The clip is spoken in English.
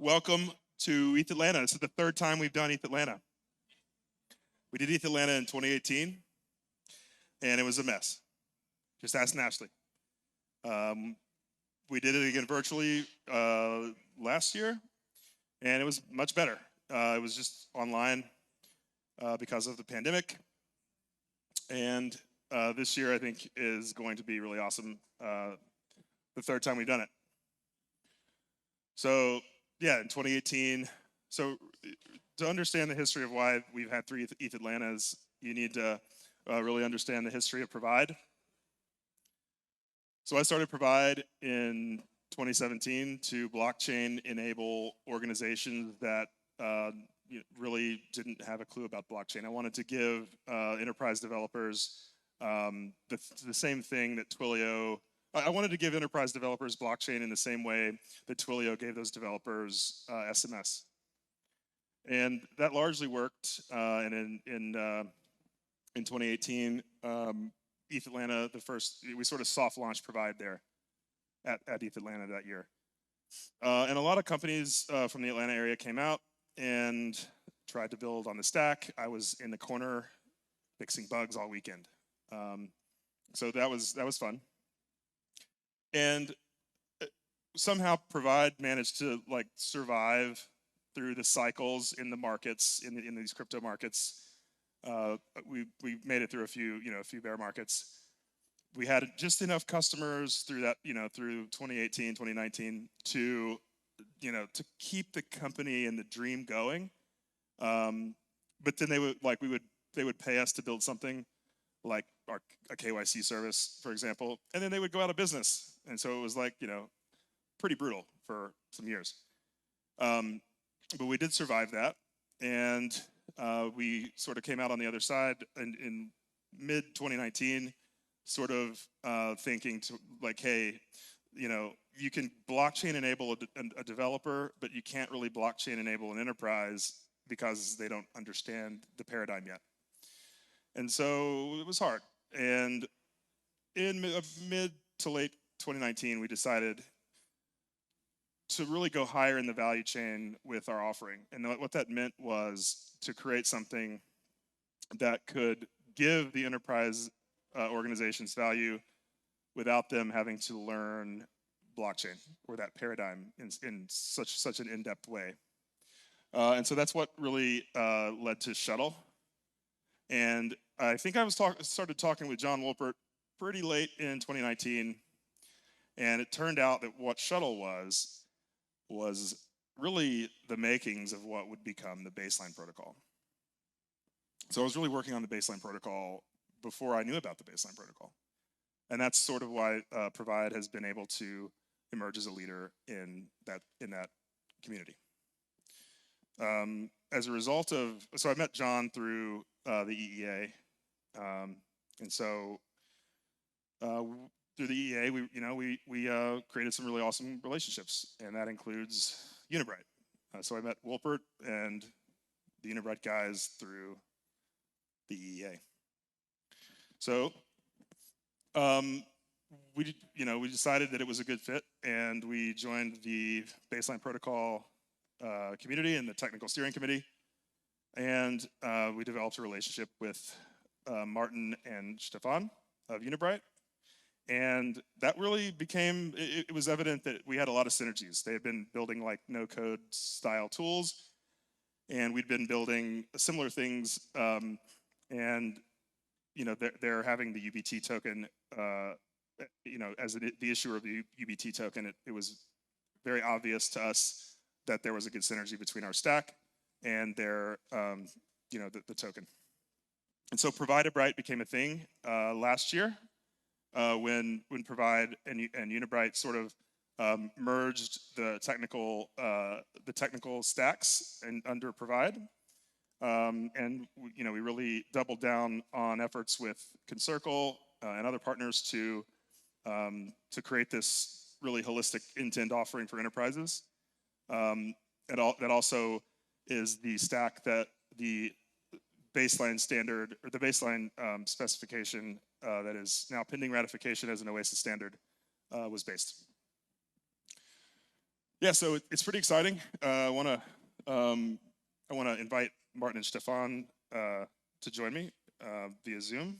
Welcome to EthAtlanta. This is the third time we've done EthAtlanta. We did EthAtlanta in 2018, and it was a mess. Just ask Ashley. We did it again virtually last year, and it was much better. It was just online because of the pandemic, and this year I think is going to be really awesome. The third time we've done it. So yeah, in 2018. So to understand the history of why we've had three EthAtlantas, you need to really understand the history of Provide. So I started Provide in 2017 to blockchain enable organizations that really didn't have a clue about blockchain. I wanted to give enterprise developers the same thing that Twilio. I wanted to give enterprise developers blockchain in the same way that Twilio gave those developers SMS, and that largely worked. And in 2018, EthAtlanta, we sort of soft launched Provide there at EthAtlanta that year, and a lot of companies from the Atlanta area came out and tried to build on the stack. I was in the corner fixing bugs all weekend, so that was fun. And somehow Provide managed to survive through the cycles in the markets, in these crypto markets. We made it through a few bear markets. We had just enough customers through that, through 2018, 2019 to keep the company and the dream going. But then they would pay us to build something like a KYC service, for example, and then they would go out of business. And so it was pretty brutal for some years. But we did survive that, and we sort of came out on the other side in mid-2019, sort of thinking hey, you can blockchain enable a developer, but you can't really blockchain enable an enterprise because they don't understand the paradigm yet. And so it was hard. And in mid to late 2019, we decided to really go higher in the value chain with our offering. And what that meant was to create something that could give the enterprise organizations value without them having to learn blockchain or that paradigm in such an in-depth way. And so that's what really led to Shuttle. And I think I started talking with John Wolpert pretty late in 2019, and it turned out that what Shuttle was really the makings of what would become the baseline protocol. So I was really working on the baseline protocol before I knew about the baseline protocol. And that's sort of why Provide has been able to emerge as a leader in that community. As a result of, so I met John through the EEA, and so through the EEA, we created some really awesome relationships, and that includes Unibright. So I met Wolpert and the Unibright guys through the EEA. So we decided that it was a good fit, and we joined the Baseline Protocol community and the technical steering committee, and we developed a relationship with Martin and Stefan of Unibright, and that really became, it was evident that we had a lot of synergies. They had been building no-code style tools, and we'd been building similar things, and they're having the UBT token, as the issuer of the UBT token, it was very obvious to us that there was a good synergy between our stack and their, the token. And so Provide-a-Bright became a thing last year when Provide and Unibright sort of merged the technical stacks under Provide, and we really doubled down on efforts with Concircle and other partners to create this really holistic end-to-end offering for enterprises. That also is the stack that the baseline standard, or the baseline specification that is now pending ratification as an OASIS standard was based. Yeah, so it's pretty exciting. I want to invite Martin and Stefan to join me via Zoom.